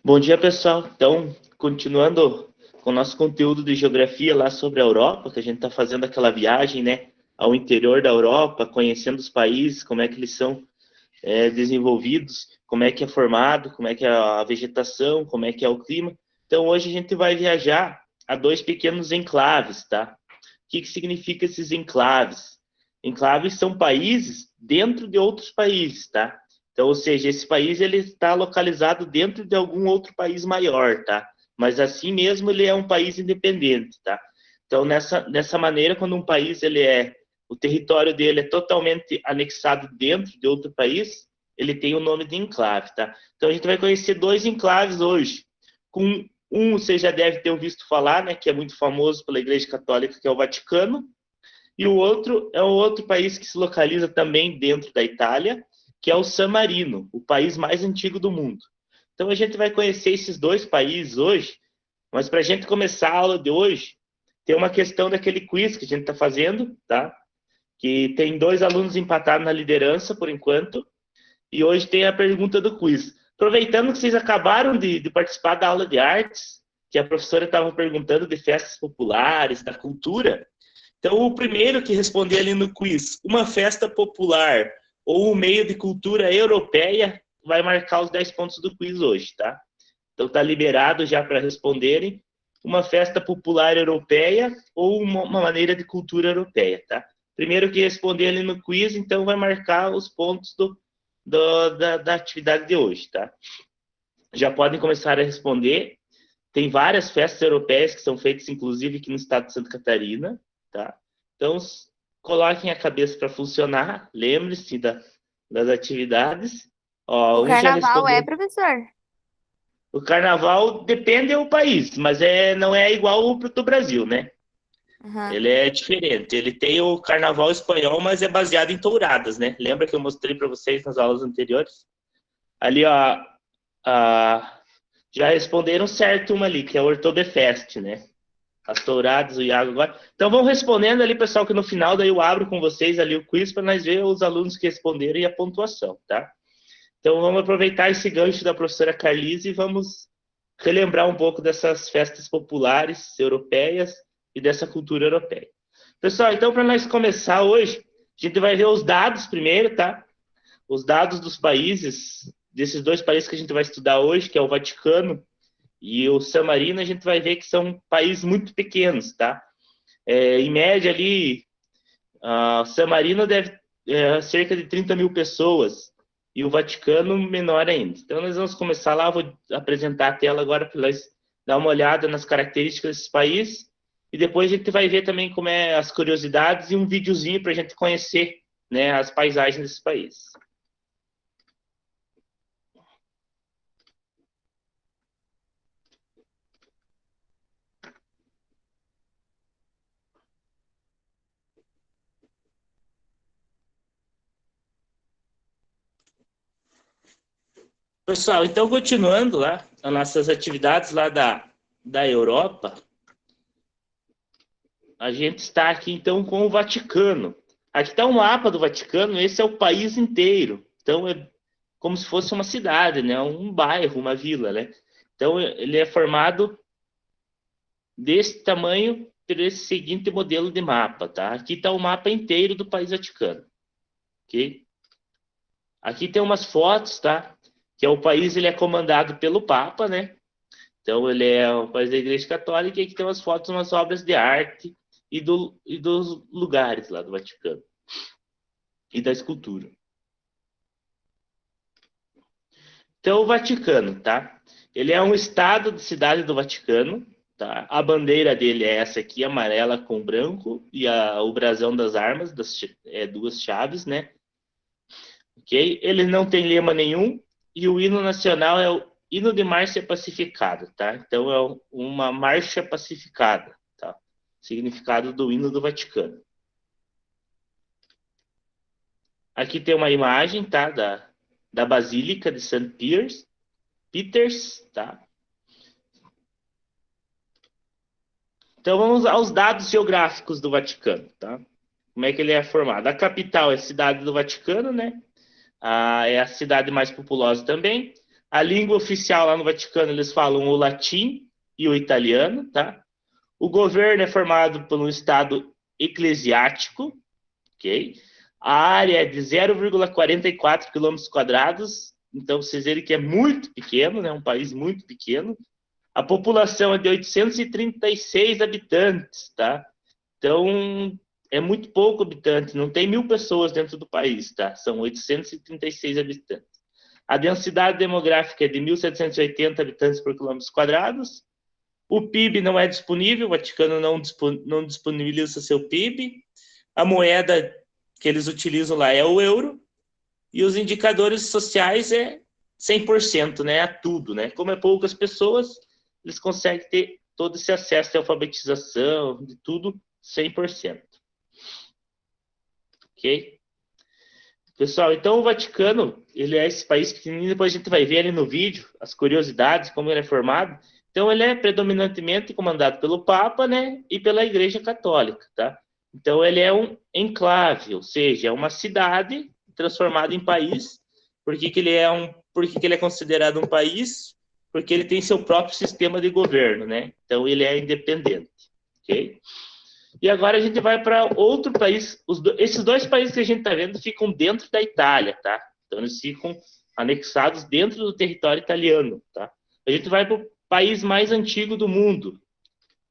Bom dia, pessoal. Então, continuando com o nosso conteúdo de geografia lá sobre a Europa, que a gente está fazendo aquela viagem, né, ao interior da Europa, conhecendo os países, como é que eles são desenvolvidos, como é que é formado, como é que é a vegetação, como é que é o clima. Então, hoje a gente vai viajar a dois pequenos enclaves, tá? O que significa esses enclaves? Enclaves são países dentro de outros países, tá? Então, ou seja, esse país ele está localizado dentro de algum outro país maior, tá? Mas assim mesmo ele é um país independente, tá? Então, nessa maneira, quando um país o território dele é totalmente anexado dentro de outro país, ele tem o nome de enclave, tá? Então, a gente vai conhecer dois enclaves hoje. Com você já deve ter ouvido falar, né, que é muito famoso pela Igreja Católica, que é o Vaticano, e o outro é um outro país que se localiza também dentro da Itália, que é o San Marino, o país mais antigo do mundo. Então a gente vai conhecer esses dois países hoje, mas para a gente começar a aula de hoje, tem uma questão daquele quiz que a gente está fazendo, tá? Que tem dois alunos empatados na liderança por enquanto, e hoje tem a pergunta do quiz. Aproveitando que vocês acabaram de participar da aula de artes, que a professora estava perguntando de festas populares, da cultura, então, o primeiro que responder ali no quiz, uma festa popular ou um meio de cultura europeia, vai marcar os 10 pontos do quiz hoje, tá? Então, tá liberado já para responderem uma festa popular europeia ou uma maneira de cultura europeia, tá? Primeiro que responder ali no quiz, então vai marcar os pontos da atividade de hoje, tá? Já podem começar a responder. Tem várias festas europeias que são feitas, inclusive, aqui no estado de Santa Catarina, tá? Então, coloquem a cabeça para funcionar, lembre-se das atividades. O Ó, um já carnaval é, respondeu. professor? O carnaval depende do país, mas não é igual o do Brasil, né? Aham. Ele é diferente. Ele tem o carnaval espanhol, mas é baseado em touradas, né? Lembra que eu mostrei para vocês nas aulas anteriores? Ali, ó, já responderam certo uma ali, que é o Oktoberfest, né? As touradas, o Iago agora. Então vão respondendo ali, pessoal, que no final daí eu abro com vocês ali o quiz para nós ver os alunos que responderam e a pontuação, tá? Então vamos aproveitar esse gancho da professora Carlise e vamos relembrar um pouco dessas festas populares europeias e dessa cultura europeia. Pessoal, então para nós começar hoje, a gente vai ver os dados primeiro, tá? Os dados dos países, desses dois países que a gente vai estudar hoje, que é o Vaticano e o San Marino, a gente vai ver que são países muito pequenos, tá? Em média ali, San Marino deve cerca de 30 mil pessoas e o Vaticano menor ainda. Então nós vamos começar lá, vou apresentar a tela agora para nós dar uma olhada nas características desses países e depois a gente vai ver também como é as curiosidades e um videozinho para a gente conhecer, né, as paisagens desses países. Pessoal, então continuando lá, as nossas atividades lá da Europa, a gente está aqui então com o Vaticano. Aqui está um mapa do Vaticano, esse é o país inteiro. Então é como se fosse uma cidade, né? Um bairro, uma vila, né? Então ele é formado desse tamanho, por esse seguinte modelo de mapa, tá? Aqui está o mapa inteiro do país Vaticano, ok? Aqui tem umas fotos, tá? Que é o país, ele é comandado pelo Papa, né? Então, ele é o país da Igreja Católica e aqui tem umas fotos, umas obras de arte e dos lugares lá do Vaticano e da escultura. Então, o Vaticano, tá? Ele é um estado de cidade do Vaticano, tá? A bandeira dele é essa aqui, amarela com branco, e o brasão das armas, duas chaves, né? Ok? Ele não tem lema nenhum, e o hino nacional é o hino de marcha pacificada, tá? Então, é uma marcha pacificada, tá? Significado do hino do Vaticano. Aqui tem uma imagem, tá? Da Basílica de St. Peters, tá? Então vamos aos dados geográficos do Vaticano, tá? Como é que ele é formado? A capital é a cidade do Vaticano, né? É a cidade mais populosa também. A língua oficial lá no Vaticano, eles falam o latim e o italiano, tá? O governo é formado por um estado eclesiástico, ok? A área é de 0,44 quilômetros quadrados, então vocês verem que é muito pequeno, né? Um país muito pequeno. A população é de 836 habitantes, tá? Então, é muito pouco habitante, não tem 1.000 pessoas dentro do país, tá? São 836 habitantes. A densidade demográfica é de 1.780 habitantes por quilômetros quadrados. O PIB não é disponível, o Vaticano não disponibiliza seu PIB. A moeda que eles utilizam lá é o euro. E os indicadores sociais é 100%, né? A tudo, né? Como é poucas pessoas, eles conseguem ter todo esse acesso à alfabetização, de tudo, 100%. Ok? Pessoal, então o Vaticano, ele é esse país que depois a gente vai ver ali no vídeo, as curiosidades, como ele é formado. Então ele é predominantemente comandado pelo Papa, né? E pela Igreja Católica, tá? Então ele é um enclave, ou seja, é uma cidade transformada em país. Por que ele é considerado um país? Porque ele tem seu próprio sistema de governo, né? Então ele é independente, ok? E agora a gente vai para outro país. Esses dois países que a gente está vendo ficam dentro da Itália, tá? Então eles ficam anexados dentro do território italiano, tá? A gente vai para o país mais antigo do mundo,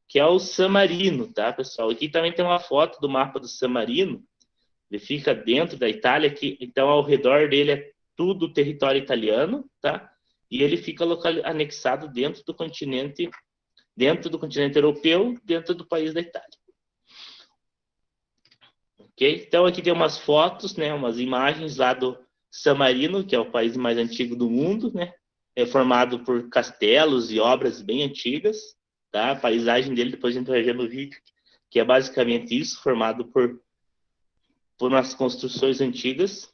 que é o San Marino, tá, pessoal? Aqui também tem uma foto do mapa do San Marino. Ele fica dentro da Itália, então ao redor dele é tudo território italiano, tá? E ele fica anexado dentro do continente europeu, dentro do país da Itália. Ok? Então aqui tem umas fotos, né? Umas imagens lá do San Marino, que é o país mais antigo do mundo, né? É formado por castelos e obras bem antigas, tá? A paisagem dele depois a gente vai ver no vídeo, que é basicamente isso, formado por umas construções antigas,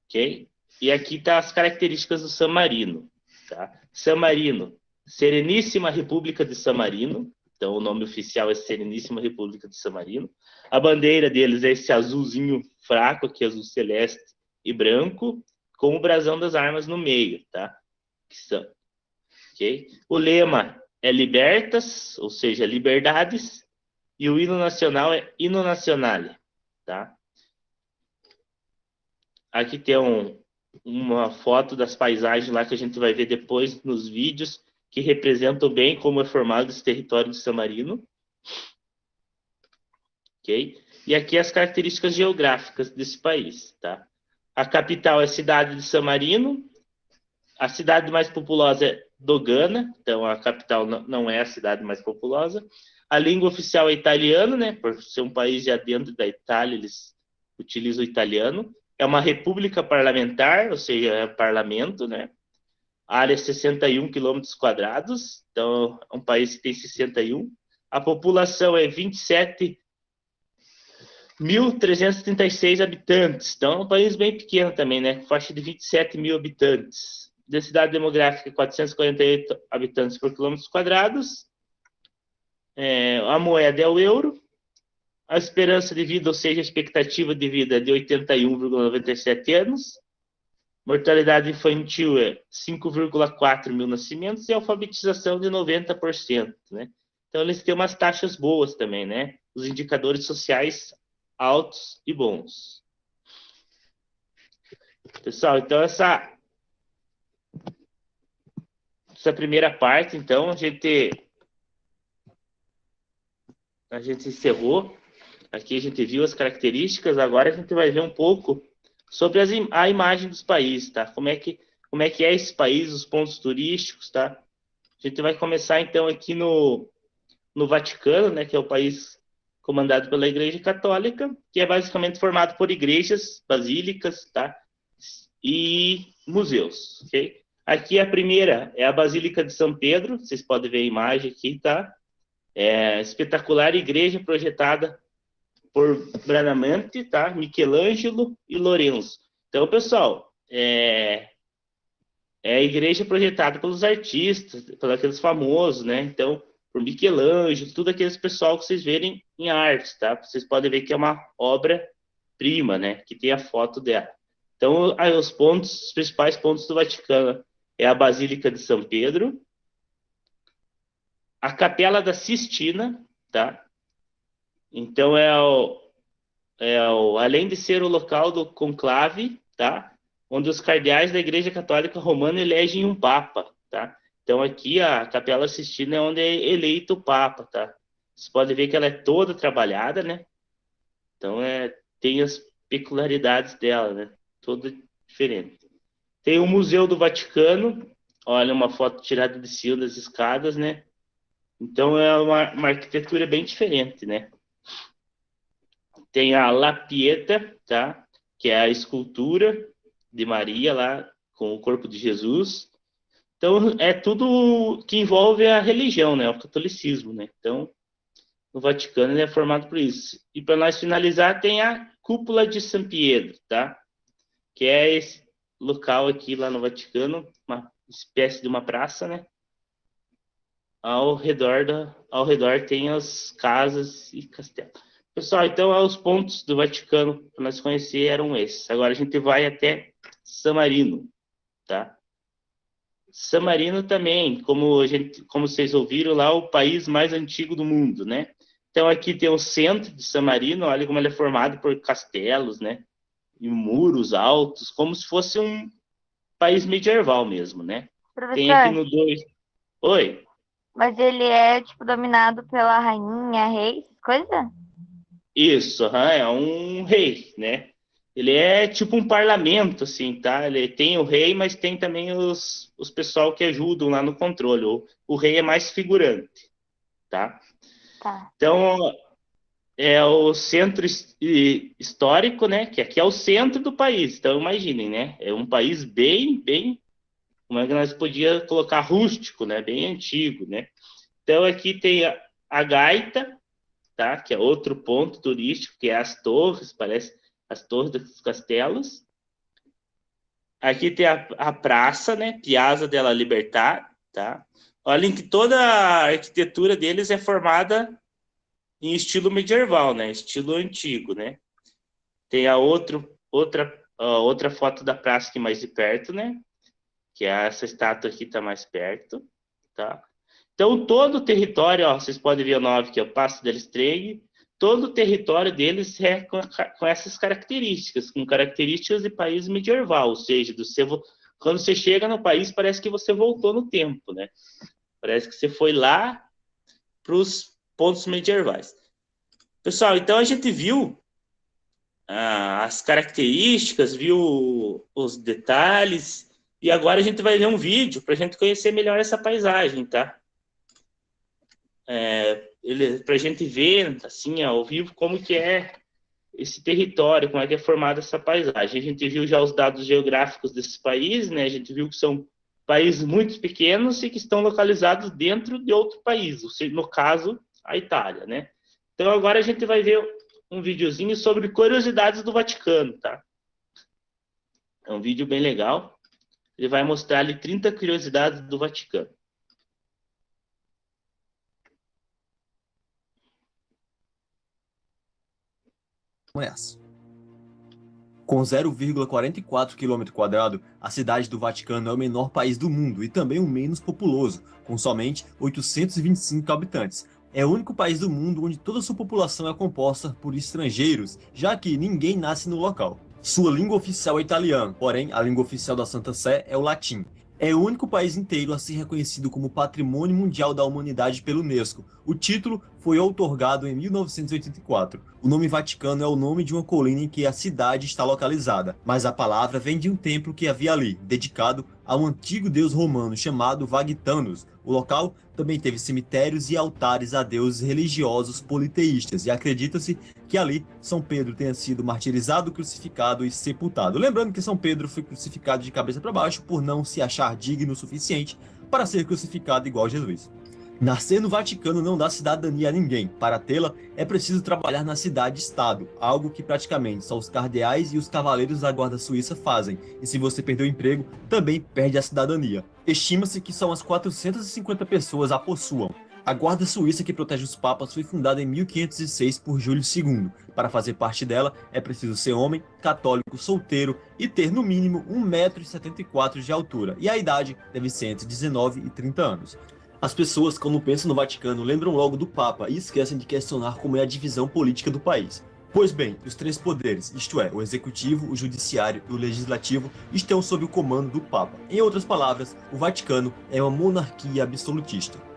ok? E aqui tá as características do San Marino, tá? San Marino, Sereníssima República de San Marino, então o nome oficial é Sereníssima República de San Marino. A bandeira deles é esse azulzinho fraco, aqui azul celeste e branco, com o brasão das armas no meio, tá? Okay? O lema é Libertas, ou seja, liberdades, e o hino nacional é Hino Nazionale, tá? Aqui tem uma foto das paisagens lá que a gente vai ver depois nos vídeos, que representam bem como é formado esse território de San Marino. Ok? E aqui as características geográficas desse país, tá? A capital é a cidade de San Marino. A cidade mais populosa é Dogana, então a capital não é a cidade mais populosa. A língua oficial é italiano, né? Por ser um país já dentro da Itália, eles utilizam o italiano. É uma república parlamentar, ou seja, é parlamento, né? A área é 61 quilômetros quadrados, então é um país que tem 61. A população é 27.336 habitantes, então é um país bem pequeno também, né? Faixa de 27 mil habitantes. Densidade demográfica 448 habitantes por quilômetros quadrados. A moeda é o euro. A esperança de vida, ou seja, a expectativa de vida é de 81,97 anos. Mortalidade infantil é 5,4 mil nascimentos e alfabetização de 90%, né? Então, eles têm umas taxas boas também, né? Os indicadores sociais altos e bons. Pessoal, então essa primeira parte, então, a gente encerrou. Aqui a gente viu as características, agora a gente vai ver um pouco sobre a imagem dos países, tá? Como é que é esse país, os pontos turísticos, tá? A gente vai começar, então, aqui no Vaticano, né, que é o país comandado pela Igreja Católica, que é basicamente formado por igrejas, basílicas, tá? E museus, ok? Aqui a primeira é a Basílica de São Pedro, vocês podem ver a imagem aqui, tá? É espetacular igreja projetada por Bradamante, tá? Michelangelo e Lorenzo. Então, pessoal, é a igreja projetada pelos artistas, pelos aqueles famosos, né? Então, por Michelangelo, tudo aqueles pessoal que vocês verem em arte, tá? Vocês podem ver que é uma obra-prima, né? Que tem a foto dela. Então, os principais pontos do Vaticano é a Basílica de São Pedro, a Capela da Sistina, tá? Então além de ser o local do conclave, tá? Onde os cardeais da Igreja Católica Romana elegem um papa, tá? Então aqui a Capela Sistina é onde é eleito o papa, tá? Você pode ver que ela é toda trabalhada, né? Então tem as peculiaridades dela, né? Toda diferente. Tem o Museu do Vaticano, olha uma foto tirada de cima das escadas, né? Então é uma arquitetura bem diferente, né? Tem a La Pieta, tá? Que é a escultura de Maria lá com o corpo de Jesus. Então é tudo que envolve a religião, né? O catolicismo, né? Então no Vaticano ele é formado por isso. E para nós finalizar tem a Cúpula de São Pietro, tá? Que é esse local aqui lá no Vaticano, uma espécie de uma praça, né? Ao redor tem as casas e castelos. Pessoal, então os pontos do Vaticano para nós conhecer eram esses. Agora a gente vai até San Marino, tá? San Marino também, como vocês ouviram lá, o país mais antigo do mundo, né? Então aqui tem o centro de San Marino, olha como ele é formado por castelos, né? E muros altos, como se fosse um país medieval mesmo, né? Tem aqui Professor, no 2. Oi? mas ele é, tipo, dominado pela rainha, rei, coisa? Isso, é um rei, né? Ele é tipo um parlamento, assim, tá? Ele tem o rei, mas tem também os pessoal que ajudam lá no controle. O rei é mais figurante, tá? Tá. Então, é o centro histórico, né? Que aqui é o centro do país. Então, imaginem, né? É um país bem, como é que nós podíamos colocar rústico, né? Bem antigo, né? Então, aqui tem a Gaita, tá? Que é outro ponto turístico, que é as torres, parece as torres dos castelos. Aqui tem a praça, né? Piazza della Libertà, tá? Olhem que toda a arquitetura deles é formada em estilo medieval, né? Estilo antigo, né? Tem outra foto da praça aqui mais de perto, né? Que é essa estátua aqui tá mais perto, tá? Então, todo o território, ó, vocês podem ver o 9, que é o Passo del Streghe, todo o território deles é com essas características, com características de país medieval, ou seja, quando você chega no país, parece que você voltou no tempo, né? Parece que você foi lá para os pontos medievais. Pessoal, então a gente viu as características, viu os detalhes, e agora a gente vai ver um vídeo para a gente conhecer melhor essa paisagem, tá? Para a gente ver, assim, ao vivo, como que é esse território, como é que é formada essa paisagem. A gente viu já os dados geográficos desses países, né? A gente viu que são países muito pequenos e que estão localizados dentro de outro país, no caso, a Itália, né? Então agora a gente vai ver um videozinho sobre curiosidades do Vaticano, tá? É um vídeo bem legal. Ele vai mostrar ali 30 curiosidades do Vaticano. Com 0,44 km², a cidade do Vaticano é o menor país do mundo e também o menos populoso, com somente 825 habitantes. É o único país do mundo onde toda sua população é composta por estrangeiros, já que ninguém nasce no local. Sua língua oficial é italiano, porém a língua oficial da Santa Sé é o latim. É o único país inteiro a ser reconhecido como Patrimônio Mundial da Humanidade pela Unesco. O título foi outorgado em 1984. O nome Vaticano é o nome de uma colina em que a cidade está localizada, mas a palavra vem de um templo que havia ali, dedicado a um antigo deus romano chamado Vagitanos. O local também teve cemitérios e altares a deuses religiosos politeístas, e acredita-se que ali São Pedro tenha sido martirizado, crucificado e sepultado. Lembrando que São Pedro foi crucificado de cabeça para baixo por não se achar digno o suficiente para ser crucificado igual Jesus. Nascer no Vaticano não dá cidadania a ninguém. Para tê-la, é preciso trabalhar na cidade-estado, algo que praticamente só os cardeais e os cavaleiros da guarda suíça fazem. E se você perder o emprego, também perde a cidadania. Estima-se que só umas 450 pessoas a possuam. A Guarda Suíça que protege os papas foi fundada em 1506 por Júlio II. Para fazer parte dela, é preciso ser homem, católico, solteiro e ter no mínimo 1,74 m de altura, e a idade deve ser entre 19 e 30 anos. As pessoas, quando pensam no Vaticano, lembram logo do Papa e esquecem de questionar como é a divisão política do país. Pois bem, os três poderes, isto é, o executivo, o judiciário e o legislativo, estão sob o comando do Papa. Em outras palavras, o Vaticano é uma monarquia absolutista.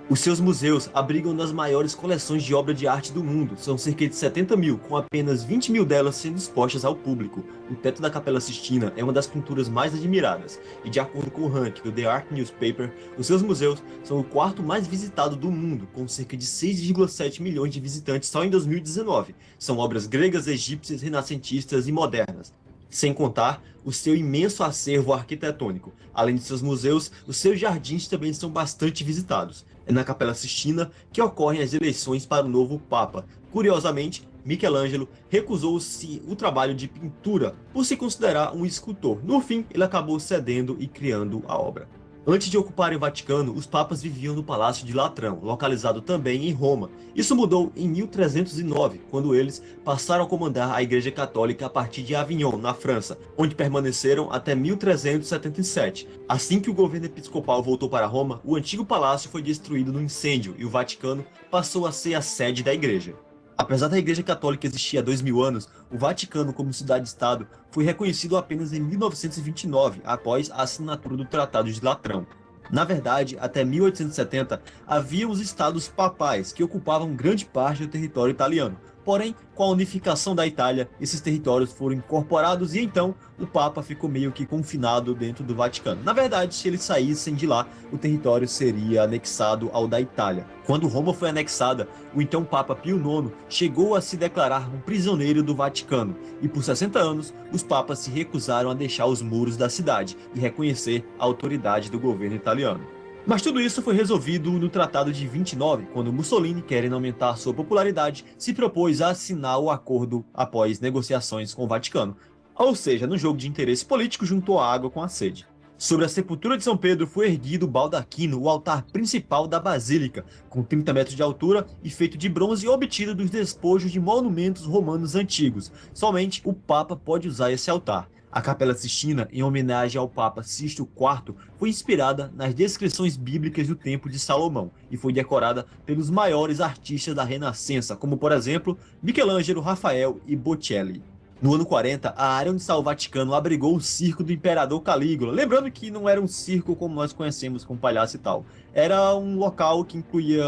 Os seus museus abrigam uma das maiores coleções de obra de arte do mundo, são cerca de 70 mil, com apenas 20 mil delas sendo expostas ao público. O teto da Capela Sistina é uma das pinturas mais admiradas, e de acordo com o ranking do The Art Newspaper, os seus museus são o quarto mais visitado do mundo, com cerca de 6,7 milhões de visitantes só em 2019. São obras gregas, egípcias, renascentistas e modernas. Sem contar o seu imenso acervo arquitetônico. Além de seus museus, os seus jardins também são bastante visitados. É na Capela Sistina que ocorrem as eleições para o novo Papa. Curiosamente, Michelangelo recusou-se o trabalho de pintura por se considerar um escultor. No fim, ele acabou cedendo e criando a obra. Antes de ocuparem o Vaticano, os papas viviam no Palácio de Latrão, localizado também em Roma. Isso mudou em 1309, quando eles passaram a comandar a Igreja Católica a partir de Avignon, na França, onde permaneceram até 1377. Assim que o governo episcopal voltou para Roma, o antigo palácio foi destruído no incêndio e o Vaticano passou a ser a sede da igreja. Apesar da Igreja Católica existir há 2000 anos, o Vaticano como cidade-estado foi reconhecido apenas em 1929, após a assinatura do Tratado de Latrão. Na verdade, até 1870, havia os estados papais, que ocupavam grande parte do território italiano. Porém, com a unificação da Itália, esses territórios foram incorporados e então o Papa ficou meio que confinado dentro do Vaticano. Na verdade, se eles saíssem de lá, o território seria anexado ao da Itália. Quando Roma foi anexada, o então Papa Pio IX chegou a se declarar um prisioneiro do Vaticano, e por 60 anos, os papas se recusaram a deixar os muros da cidade e reconhecer a autoridade do governo italiano. Mas tudo isso foi resolvido no Tratado de 29, quando Mussolini, querendo aumentar sua popularidade, se propôs a assinar o acordo após negociações com o Vaticano. Ou seja, no jogo de interesse político, juntou a água com a sede. Sobre a sepultura de São Pedro foi erguido o baldaquino, o altar principal da basílica, com 30 metros de altura e feito de bronze obtido dos despojos de monumentos romanos antigos. Somente o Papa pode usar esse altar. A Capela Sistina, em homenagem ao Papa Sisto IV, foi inspirada nas descrições bíblicas do Templo de Salomão e foi decorada pelos maiores artistas da Renascença, como por exemplo, Michelangelo, Rafael e Botticelli. No ano 40, a área onde está o Vaticano abrigou o circo do Imperador Calígula, lembrando que não era um circo como nós conhecemos com palhaço e tal. Era um local que incluía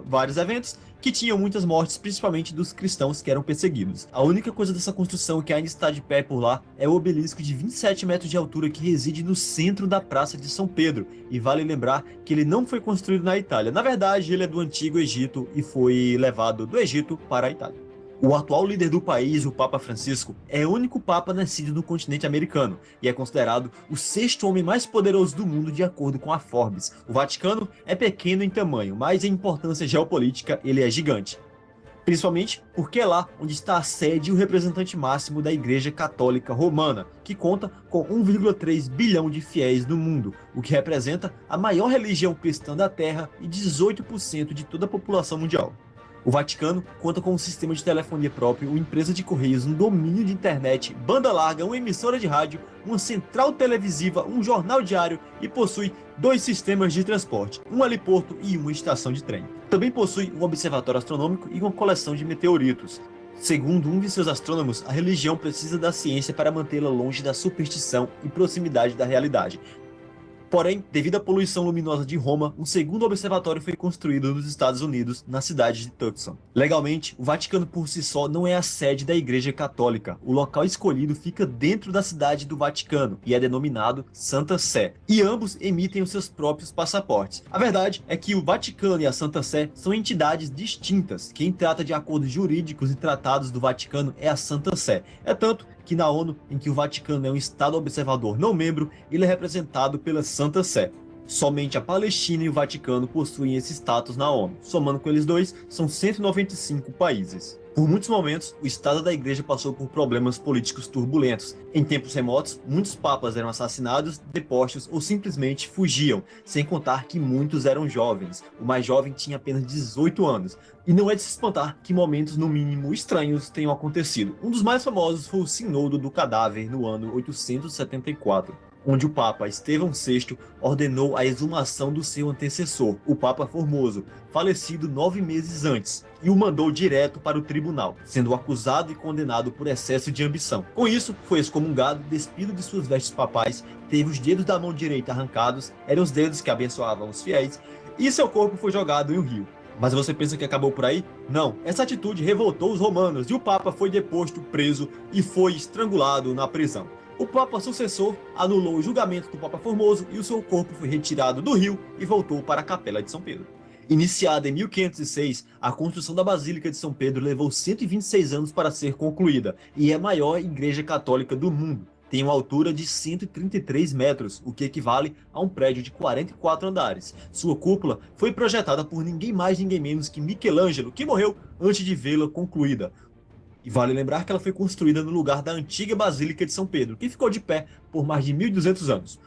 vários eventos que tinham muitas mortes, principalmente dos cristãos que eram perseguidos. A única coisa dessa construção que ainda está de pé por lá é o obelisco de 27 metros de altura que reside no centro da Praça de São Pedro, e vale lembrar que ele não foi construído na Itália. Na verdade, ele é do Antigo Egito e foi levado do Egito para a Itália. O atual líder do país, o Papa Francisco, é o único papa nascido no continente americano e é considerado o 6º homem mais poderoso do mundo de acordo com a Forbes. O Vaticano é pequeno em tamanho, mas em importância geopolítica ele é gigante. Principalmente porque é lá onde está a sede e o representante máximo da Igreja Católica Romana, que conta com 1,3 bilhão de fiéis no mundo, o que representa a maior religião cristã da Terra e 18% de toda a população mundial. O Vaticano conta com um sistema de telefonia próprio, uma empresa de correios, um domínio de internet, banda larga, uma emissora de rádio, uma central televisiva, um jornal diário e possui 2 sistemas de transporte, um heliporto e uma estação de trem. Também possui um observatório astronômico e uma coleção de meteoritos. Segundo um de seus astrônomos, a religião precisa da ciência para mantê-la longe da superstição e proximidade da realidade. Porém, devido à poluição luminosa de Roma, um segundo observatório foi construído nos Estados Unidos, na cidade de Tucson. Legalmente, o Vaticano por si só não é a sede da Igreja Católica. O local escolhido fica dentro da cidade do Vaticano e é denominado Santa Sé. E ambos emitem os seus próprios passaportes. A verdade é que o Vaticano e a Santa Sé são entidades distintas. Quem trata de acordos jurídicos e tratados do Vaticano é a Santa Sé. É tanto que na ONU, em que o Vaticano é um Estado observador não membro, ele é representado pela Santa Sé. Somente a Palestina e o Vaticano possuem esse status na ONU. Somando com eles dois, são 195 países. Por muitos momentos, o estado da igreja passou por problemas políticos turbulentos. Em tempos remotos, muitos papas eram assassinados, depostos ou simplesmente fugiam, sem contar que muitos eram jovens. O mais jovem tinha apenas 18 anos. E não é de se espantar que momentos, no mínimo, estranhos tenham acontecido. Um dos mais famosos foi o Sínodo do Cadáver, no ano 874. Onde o Papa Estevão VI ordenou a exumação do seu antecessor, o Papa Formoso, falecido 9 meses antes, e o mandou direto para o tribunal, sendo acusado e condenado por excesso de ambição. Com isso, foi excomungado, despido de suas vestes papais, teve os dedos da mão direita arrancados, eram os dedos que abençoavam os fiéis, e seu corpo foi jogado em um rio. Mas você pensa que acabou por aí? Não, essa atitude revoltou os romanos e o Papa foi deposto, preso e foi estrangulado na prisão. O Papa sucessor anulou o julgamento do Papa Formoso e o seu corpo foi retirado do rio e voltou para a Capela de São Pedro. Iniciada em 1506, a construção da Basílica de São Pedro levou 126 anos para ser concluída e é a maior igreja católica do mundo. Tem uma altura de 133 metros, o que equivale a um prédio de 44 andares. Sua cúpula foi projetada por ninguém mais ninguém menos que Michelangelo, que morreu antes de vê-la concluída. E vale lembrar que ela foi construída no lugar da antiga Basílica de São Pedro, que ficou de pé por mais de 1.200 anos.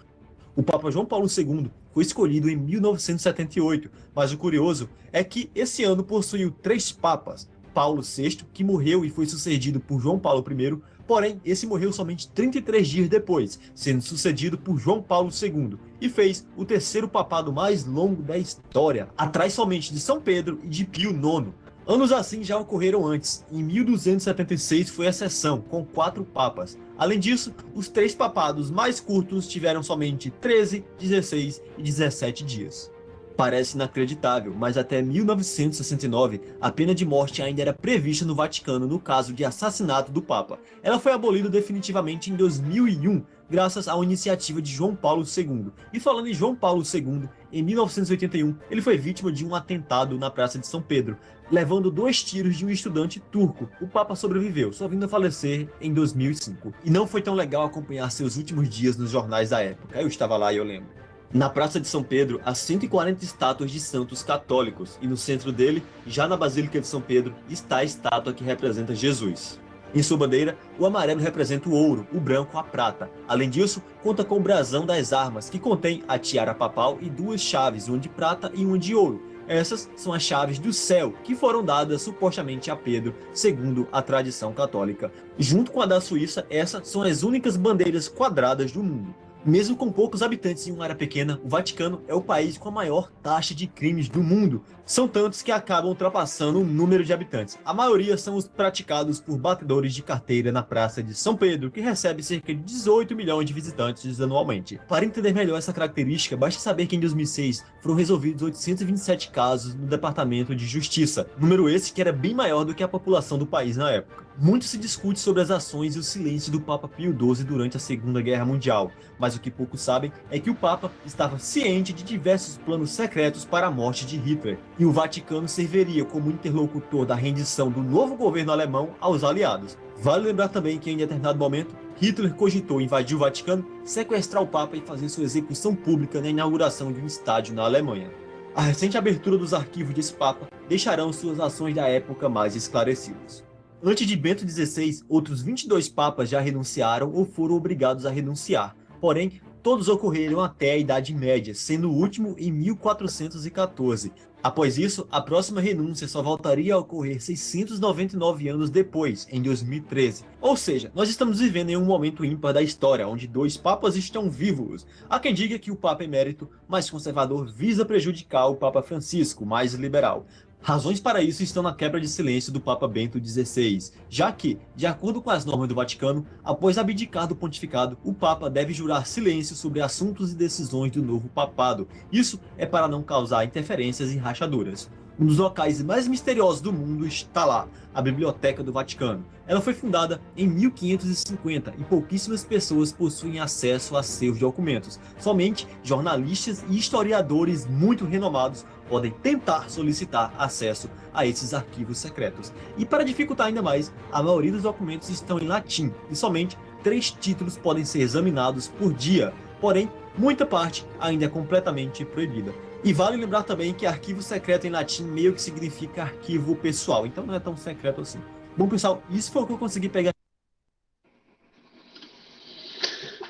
O Papa João Paulo II foi escolhido em 1978, mas o curioso é que esse ano possuiu 3 papas. Paulo VI, que morreu e foi sucedido por João Paulo I, porém esse morreu somente 33 dias depois, sendo sucedido por João Paulo II, e fez o 3º papado mais longo da história, atrás somente de São Pedro e de Pio IX. Anos assim já ocorreram antes. Em 1276 foi a exceção, com 4 papas. Além disso, os 3 papados mais curtos tiveram somente 13, 16 e 17 dias. Parece inacreditável, mas até 1969 a pena de morte ainda era prevista no Vaticano no caso de assassinato do Papa. Ela foi abolida definitivamente em 2001, graças à iniciativa de João Paulo II. E falando em João Paulo II, em 1981 ele foi vítima de um atentado na Praça de São Pedro, levando 2 tiros de um estudante turco. O Papa sobreviveu, só vindo a falecer em 2005. E não foi tão legal acompanhar seus últimos dias nos jornais da época. Eu estava lá e eu lembro. Na Praça de São Pedro, há 140 estátuas de santos católicos, e no centro dele, já na Basílica de São Pedro, está a estátua que representa Jesus. Em sua bandeira, o amarelo representa o ouro, o branco a prata. Além disso, conta com o brasão das armas, que contém a tiara papal e 2 chaves, uma de prata e uma de ouro. Essas são as chaves do céu, que foram dadas supostamente a Pedro, segundo a tradição católica. Junto com a da Suíça, essas são as únicas bandeiras quadradas do mundo. Mesmo com poucos habitantes em uma área pequena, o Vaticano é o país com a maior taxa de crimes do mundo. São tantos que acabam ultrapassando o número de habitantes. A maioria são os praticados por batedores de carteira na Praça de São Pedro, que recebe cerca de 18 milhões de visitantes anualmente. Para entender melhor essa característica, basta saber que em 2006 foram resolvidos 827 casos no Departamento de Justiça, número esse que era bem maior do que a população do país na época. Muito se discute sobre as ações e o silêncio do Papa Pio XII durante a Segunda Guerra Mundial, mas o que poucos sabem é que o Papa estava ciente de diversos planos secretos para a morte de Hitler, e o Vaticano serviria como interlocutor da rendição do novo governo alemão aos aliados. Vale lembrar também que em determinado momento, Hitler cogitou invadir o Vaticano, sequestrar o Papa e fazer sua execução pública na inauguração de um estádio na Alemanha. A recente abertura dos arquivos desse Papa deixarão suas ações da época mais esclarecidas. Antes de Bento XVI, outros 22 papas já renunciaram ou foram obrigados a renunciar. Porém, todos ocorreram até a Idade Média, sendo o último em 1414. Após isso, a próxima renúncia só voltaria a ocorrer 699 anos depois, em 2013. Ou seja, nós estamos vivendo em um momento ímpar da história, onde 2 papas estão vivos. Há quem diga que o Papa Emérito, mais conservador, visa prejudicar o Papa Francisco, mais liberal. Razões para isso estão na quebra de silêncio do Papa Bento XVI, já que, de acordo com as normas do Vaticano, após abdicar do pontificado, o Papa deve jurar silêncio sobre assuntos e decisões do novo papado. Isso é para não causar interferências e rachaduras. Um dos locais mais misteriosos do mundo está lá, a Biblioteca do Vaticano. Ela foi fundada em 1550 e pouquíssimas pessoas possuem acesso a seus documentos. Somente jornalistas e historiadores muito renomados podem tentar solicitar acesso a esses arquivos secretos. E para dificultar ainda mais, a maioria dos documentos estão em latim e somente 3 títulos podem ser examinados por dia. Porém, muita parte ainda é completamente proibida. E vale lembrar também que arquivo secreto em latim meio que significa arquivo pessoal, então não é tão secreto assim. Bom, pessoal, isso foi o que eu consegui pegar.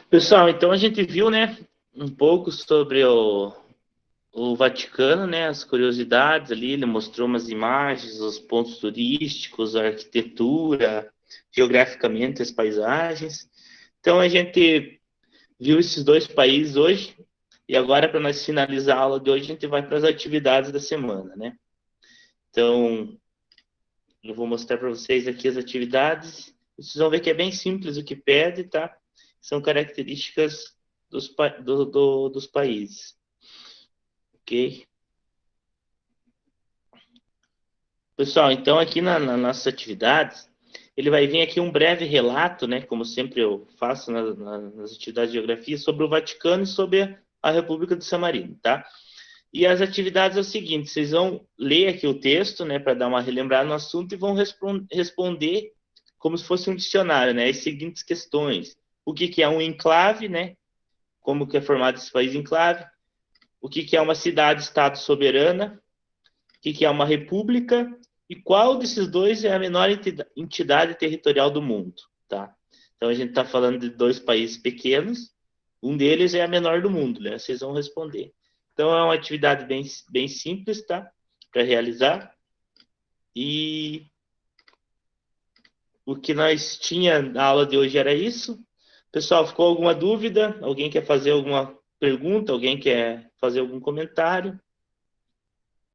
Pessoal, então a gente viu, né, um pouco sobre o Vaticano, né, as curiosidades ali, ele mostrou umas imagens, os pontos turísticos, a arquitetura, geograficamente as paisagens. Então a gente viu esses dois países hoje, e agora para nós finalizar a aula de hoje, a gente vai para as atividades da semana, né? Então, eu vou mostrar para vocês aqui as atividades. Vocês vão ver que é bem simples o que pede, tá? São características dos países. Ok? Pessoal, então aqui nas nossas atividades, ele vai vir aqui um breve relato, né? Como sempre eu faço nas atividades de geografia, sobre o Vaticano e sobre a República do San Marino, tá? E as atividades é o seguinte, vocês vão ler aqui o texto, né, para dar uma relembrada no assunto e vão responder como se fosse um dicionário, né, as seguintes questões. O que é um enclave, né, como que é formado esse país enclave, o que é uma cidade-estado soberana, o que é uma república e qual desses dois é a menor entidade territorial do mundo, tá? Então a gente está falando de dois países pequenos, um deles é a menor do mundo, né, vocês vão responder. Então, é uma atividade bem simples, tá? Para realizar. E o que nós tinha na aula de hoje era isso. Pessoal, ficou alguma dúvida? Alguém quer fazer alguma pergunta? Alguém quer fazer algum comentário?